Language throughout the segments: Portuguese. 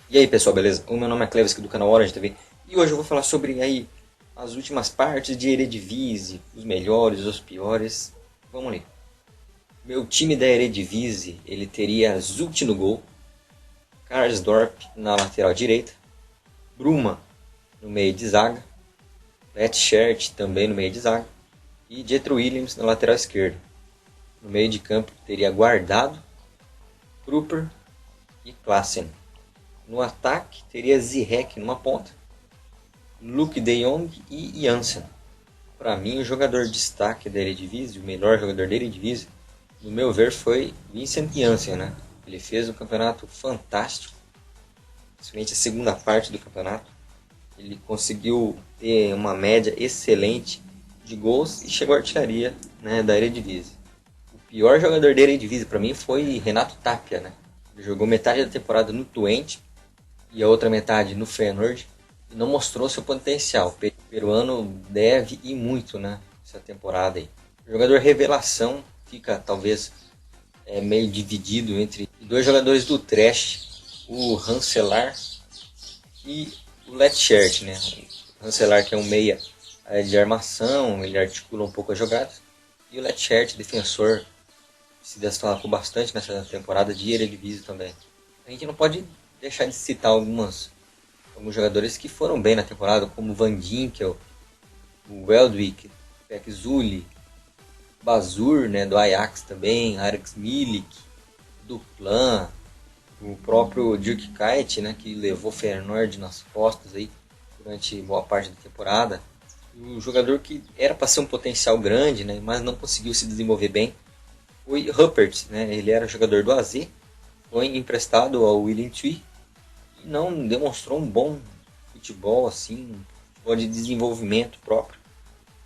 E aí pessoal, beleza? O meu nome é Cleves aqui do canal Orange TV e hoje eu vou falar sobre aí as últimas partes de Eredivisie, os melhores, os piores. Vamos ali. Meu time da Eredivisie, ele teria Zulte no gol, Karsdorp na lateral direita, Bruma no meio de zaga, Letchert também no meio de zaga e Jetro Williams na lateral esquerda. No meio de campo teria Guardado, Prupper e Klaassen. No ataque, teria Ziyech numa ponta, Luuk de Jong e Jansen. Para mim, o jogador de destaque da Eredivisie, o melhor jogador da Eredivisie, no meu ver, foi Vincent Janssen, né? Ele fez um campeonato fantástico, principalmente a segunda parte do campeonato. Ele conseguiu ter uma média excelente de gols e chegou à artilharia, né, da Eredivisie. O pior jogador da Eredivisie para mim foi Renato Tapia, né? Ele jogou metade da temporada no Twente e a outra metade no Feyenoord e não mostrou seu potencial. O peruano deve ir muito, né, essa temporada aí. O jogador revelação fica talvez meio dividido entre dois jogadores do Trash, o Hanselar e o Letchert, né? O Hanselar, que é um meia de armação, ele articula um pouco as jogadas, e o Letchert, defensor, se destacou bastante nessa temporada de Eredivisie também. A gente não pode deixar de citar alguns jogadores que foram bem na temporada, como Van Ginkel, o Weldwijk, Pek Zuli, Bazur, né, do Ajax também, Ajax Milik, Duplan, o próprio Dirk Kuyt, né, que levou Feyenoord nas costas aí durante boa parte da temporada. Um jogador que era para ser um potencial grande, né, mas não conseguiu se desenvolver bem, foi Ruppert, né, ele era jogador do AZ, foi emprestado ao Willem II e não demonstrou um bom futebol, assim, um futebol de desenvolvimento próprio.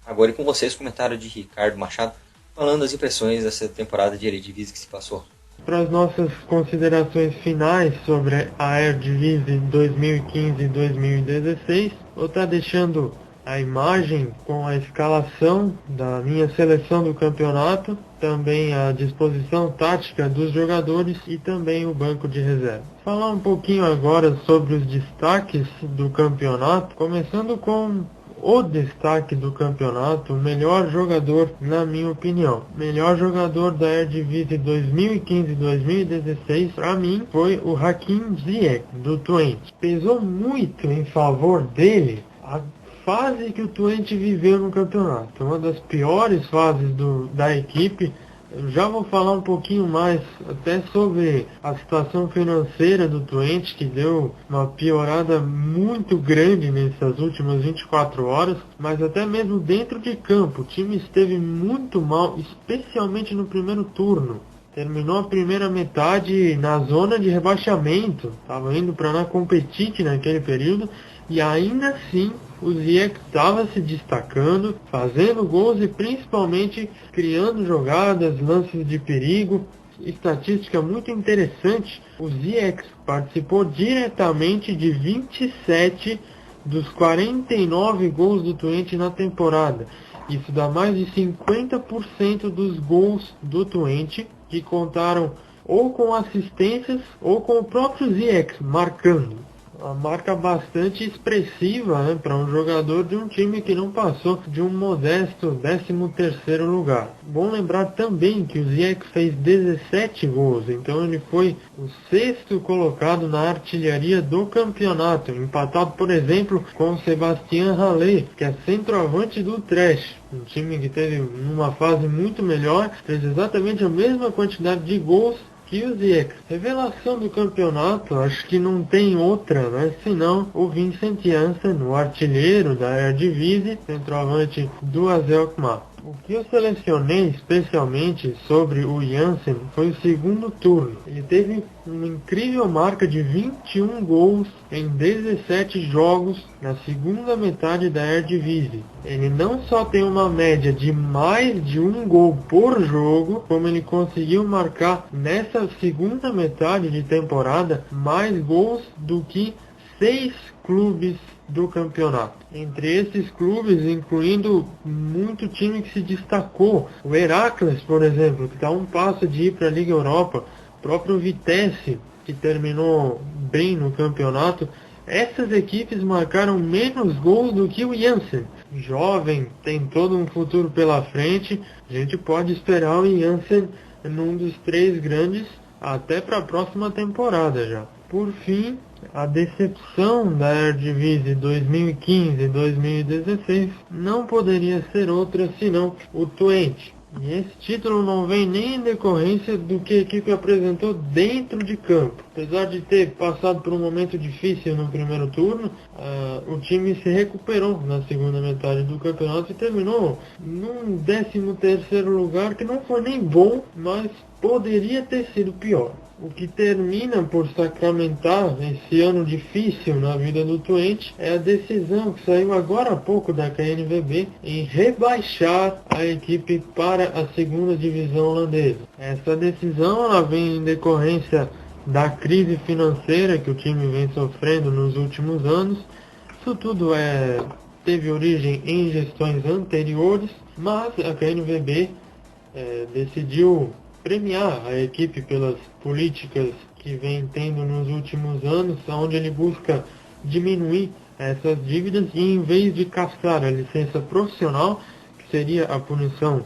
Agora é com vocês o comentário de Ricardo Machado, falando as impressões dessa temporada de Eredivisie que se passou. Para as nossas considerações finais sobre a Eredivisie 2015 e 2016, vou estar deixando a imagem com a escalação da minha seleção do campeonato, também a disposição tática dos jogadores e também o banco de reserva. Falar um pouquinho agora sobre os destaques do campeonato, começando com o destaque do campeonato, o melhor jogador, na minha opinião. Melhor jogador da Eredivisie 2015-2016, para mim, foi o Hakim Ziyech, do Twente. Pesou muito em favor dele a fase que o Twente viveu no campeonato. Uma das piores fases da equipe. Eu já vou falar um pouquinho mais até sobre a situação financeira do Twente, que deu uma piorada muito grande nessas últimas 24 horas, mas até mesmo dentro de campo, o time esteve muito mal, especialmente no primeiro turno. Terminou a primeira metade na zona de rebaixamento, estava indo para na Competition naquele período, e ainda assim o Ziyech estava se destacando, fazendo gols e principalmente criando jogadas, lances de perigo. Estatística muito interessante, o Ziyech participou diretamente de 27 dos 49 gols do Twente na temporada. Isso dá mais de 50% dos gols do Twente, que contaram ou com assistências ou com o próprio Ziyech marcando. Uma marca bastante expressiva, né, para um jogador de um time que não passou de um modesto 13º lugar. Bom lembrar também que o Ziyech fez 17 gols, então ele foi o 6º colocado na artilharia do campeonato, empatado, por exemplo, com o Sebastian Haller, que é centroavante do Trash. Um time que teve uma fase muito melhor, fez exatamente a mesma quantidade de gols que o Ziyech. Revelação do campeonato, acho que não tem outra, né, senão o Vincent Janssen, o artilheiro da Eredivisie, centroavante do AZ Alkmaar. O que eu selecionei especialmente sobre o Janssen foi o segundo turno. Ele teve uma incrível marca de 21 gols em 17 jogos na segunda metade da Eredivisie. Ele não só tem uma média de mais de um gol por jogo, como ele conseguiu marcar nessa segunda metade de temporada mais gols do que 6 clubes do campeonato. Entre esses clubes, incluindo muito time que se destacou. O Heracles, por exemplo, que está a um passo de ir para a Liga Europa. O próprio Vitesse, que terminou bem no campeonato, essas equipes marcaram menos gols do que o Janssen. Jovem, tem todo um futuro pela frente, a gente pode esperar o Janssen num dos 3 grandes até para a próxima temporada já. Por fim, a decepção da Eredivisie 2015 e 2016 não poderia ser outra senão o Twente. E esse título não vem nem em decorrência do que a equipe apresentou dentro de campo. Apesar de ter passado por um momento difícil no primeiro turno, o time se recuperou na segunda metade do campeonato e terminou num 13º lugar, que não foi nem bom, mas poderia ter sido pior. O que termina por sacramentar esse ano difícil na vida do Twente é a decisão que saiu agora há pouco da KNVB em rebaixar a equipe para a segunda divisão holandesa. Essa decisão ela vem em decorrência da crise financeira que o time vem sofrendo nos últimos anos. Isso tudo teve origem em gestões anteriores, mas a KNVB decidiu premiar a equipe pelas políticas que vem tendo nos últimos anos, onde ele busca diminuir essas dívidas e, em vez de caçar a licença profissional, que seria a punição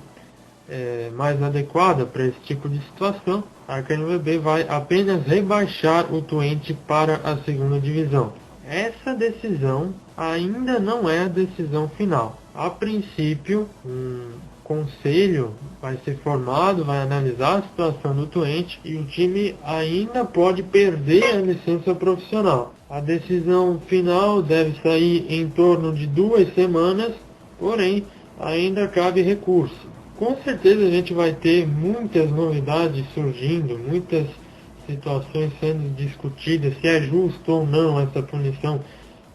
mais adequada para esse tipo de situação, a KNVB vai apenas rebaixar o Twente para a segunda divisão. Essa decisão ainda não é a decisão final. A princípio, conselho vai ser formado, vai analisar a situação do Twente e o time ainda pode perder a licença profissional. A decisão final deve sair em torno de 2 semanas, porém ainda cabe recurso. Com certeza a gente vai ter muitas novidades surgindo, muitas situações sendo discutidas, se é justo ou não essa punição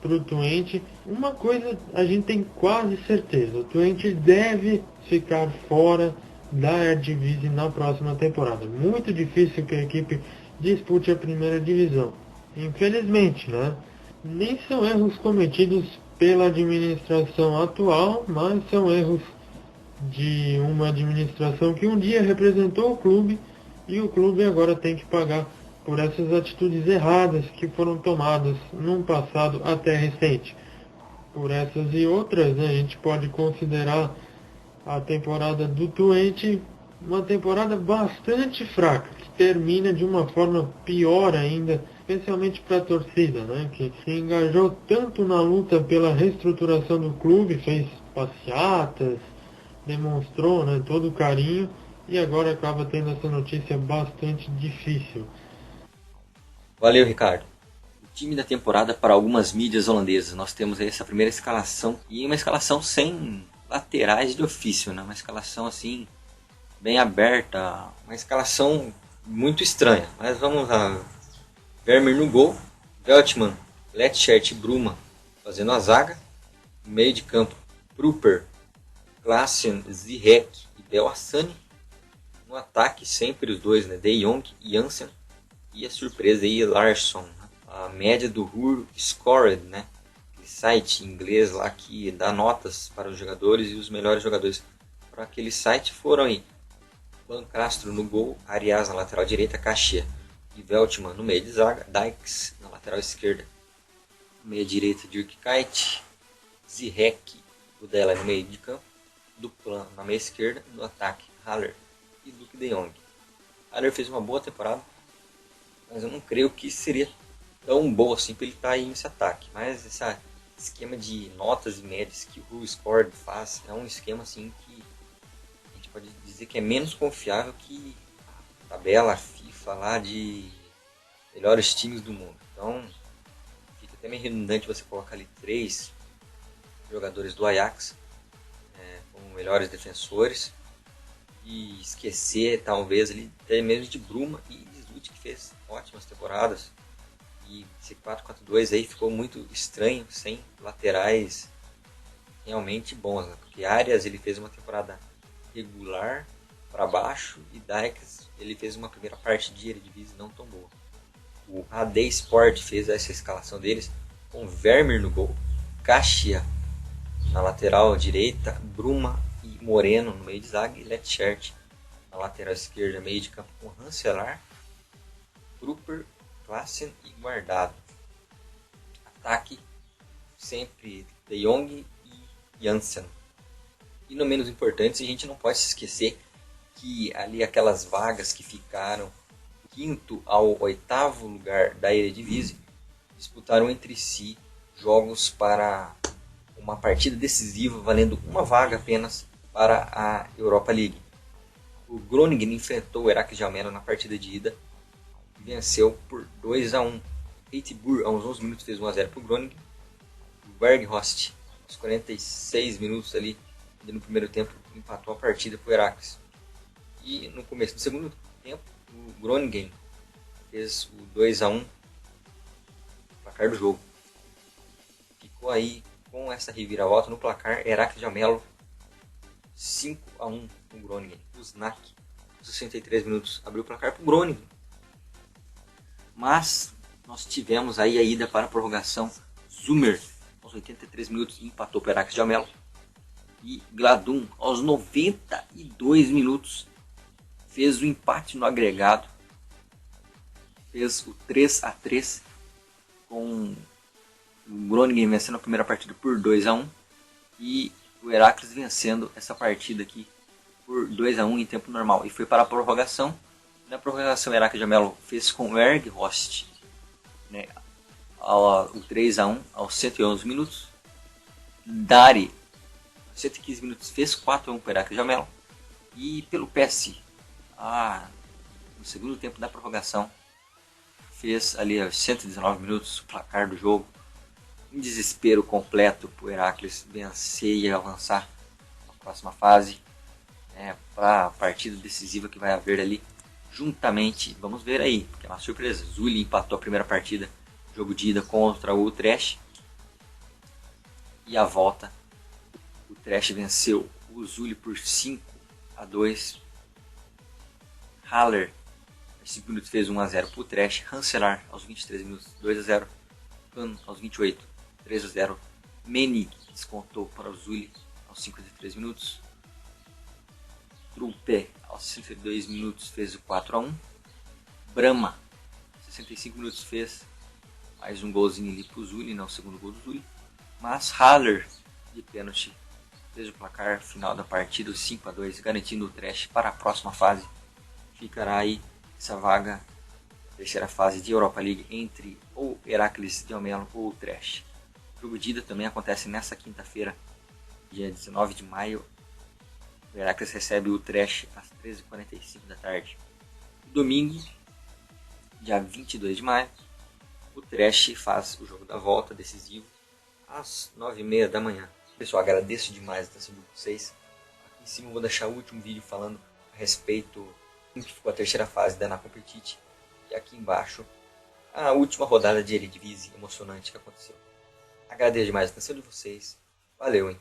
para o Twente. Uma coisa a gente tem quase certeza: o Twente deve ficar fora da Eredivisie na próxima temporada. Muito difícil que a equipe dispute a primeira divisão. Infelizmente, né? Nem são erros cometidos pela administração atual, mas são erros de uma administração que um dia representou o clube e o clube agora tem que pagar por essas atitudes erradas que foram tomadas num passado até recente. Por essas e outras, né, a gente pode considerar a temporada do Twente uma temporada bastante fraca, que termina de uma forma pior ainda, especialmente para a torcida, né, que se engajou tanto na luta pela reestruturação do clube, fez passeatas, demonstrou, né, todo o carinho, e agora acaba tendo essa notícia bastante difícil. Valeu, Ricardo. O time da temporada para algumas mídias holandesas. Nós temos aí essa primeira escalação, e uma escalação sem laterais de ofício, né? Uma escalação assim, bem aberta, uma escalação muito estranha. Mas vamos lá. Vermeer no gol, Veltman, Letchert e Bruma fazendo a zaga. No meio de campo, Prupper, Klaassen, Ziyech e Bel Hassani. No ataque, sempre os dois, né? De Jong e Janssen. E a surpresa aí, Larsson. Né? A média do Ruhr Scored, né? Aquele site inglês lá que dá notas para os jogadores e os melhores jogadores. Para aquele site foram aí Van Castro no gol, Arias na lateral direita, Caixia e Veltman no meio de zaga, Dijks na lateral esquerda, no meio direita, Dirk Kuyt, Ziyech, o dela no meio de campo, Duplan na meia esquerda, no ataque, Haller e Luuk de Jong. Haller fez uma boa temporada, mas eu não creio que seria tão boa assim para ele estar aí nesse ataque. Mas esse esquema de notas e médias que o WhoScored faz é um esquema assim que a gente pode dizer que é menos confiável que a tabela FIFA lá de melhores times do mundo. Então fica até meio redundante você colocar ali 3 jogadores do Ajax como melhores defensores e esquecer talvez ali até mesmo de Bruma e de Zut, que fez ótimas temporadas. E esse 4-4-2 aí ficou muito estranho, sem laterais realmente bons, né? Porque Arias ele fez uma temporada regular para baixo e Dijks ele fez uma primeira parte de Eredivisie não tão boa. O AD Sport fez essa escalação deles com Vermeer no gol, Caixia na lateral direita, Bruma e Moreno no meio de zaga e Letchert na lateral esquerda, meio de campo com Rancelar, Prupper, Klaassen e Guardado. Ataque sempre De Jong e Janssen. E não menos importante, a gente não pode se esquecer que ali aquelas vagas que ficaram do quinto ao oitavo lugar da Eredivisie disputaram entre si jogos para uma partida decisiva valendo uma vaga apenas para a Europa League. O Groningen enfrentou o Heracles de Almelo na partida de ida e venceu por 2-1. Eitibur, aos 11 minutos, fez 1-0 para o Groningen. O Berghorst, aos 46 minutos ali, no primeiro tempo, empatou a partida para o Heracles. E no começo do segundo tempo, o Groningen fez o 2-1, placar do jogo. Ficou aí com essa reviravolta no placar, Heracles de Almelo 5-1 no Groningen. O Snack, aos 63 minutos, abriu o placar para o Groningen. Mas nós tivemos aí a ida para a prorrogação. Zumer, aos 83 minutos, empatou para o Heracles de Almelo. E Gladum, aos 92 minutos, fez o empate no agregado. Fez o 3-3 com o Groningen vencendo a primeira partida por 2-1 e o Heracles vencendo essa partida aqui por 2-1 em tempo normal. E foi para a prorrogação. Na prorrogação, o Heracles de Almelo fez com o Berghorst, né, o 3-1 aos 111 minutos. Dari, aos 115 minutos, fez 4-1 para o Heracles de Almelo. E pelo PS, no segundo tempo da prorrogação, fez ali aos 119 minutos o placar do jogo. Um desespero completo para o Heracles vencer e avançar na próxima fase, para a partida decisiva que vai haver ali. Juntamente, vamos ver aí, porque é uma surpresa. Zuli empatou a primeira partida, jogo de ida contra o Utrecht. E a volta, o Utrecht venceu o Zuli por 5-2. Haller, aos 5 minutos, fez 1-0 para o Utrecht. Hanselar, aos 23 minutos, 2-0. Kahn, aos 28, 3-0. Menig descontou para o Zuli aos 53 minutos. Trupe, aos 62 minutos, fez o 4-1. Brahma, aos 65 minutos, fez mais um golzinho ali para o Zuli, não o segundo gol do Zuli. Mas Haller, de pênalti, fez o placar final da partida, 5-2, garantindo o Utrecht para a próxima fase. Ficará aí essa vaga, terceira fase de Europa League, entre ou Heracles de Almelo ou Utrecht. O jogo de ida também acontece nessa quinta-feira, dia 19 de maio. O Heracles recebe o Utrecht às 13h45 da tarde. Domingo, dia 22 de maio, o Utrecht faz o jogo da volta decisivo às 9h30 da manhã. Pessoal, agradeço demais a atenção de vocês. Aqui em cima eu vou deixar o último vídeo falando a respeito do que ficou a terceira fase da Competition. E aqui embaixo, a última rodada de Eredivisie emocionante que aconteceu. Agradeço demais a atenção de vocês. Valeu, hein?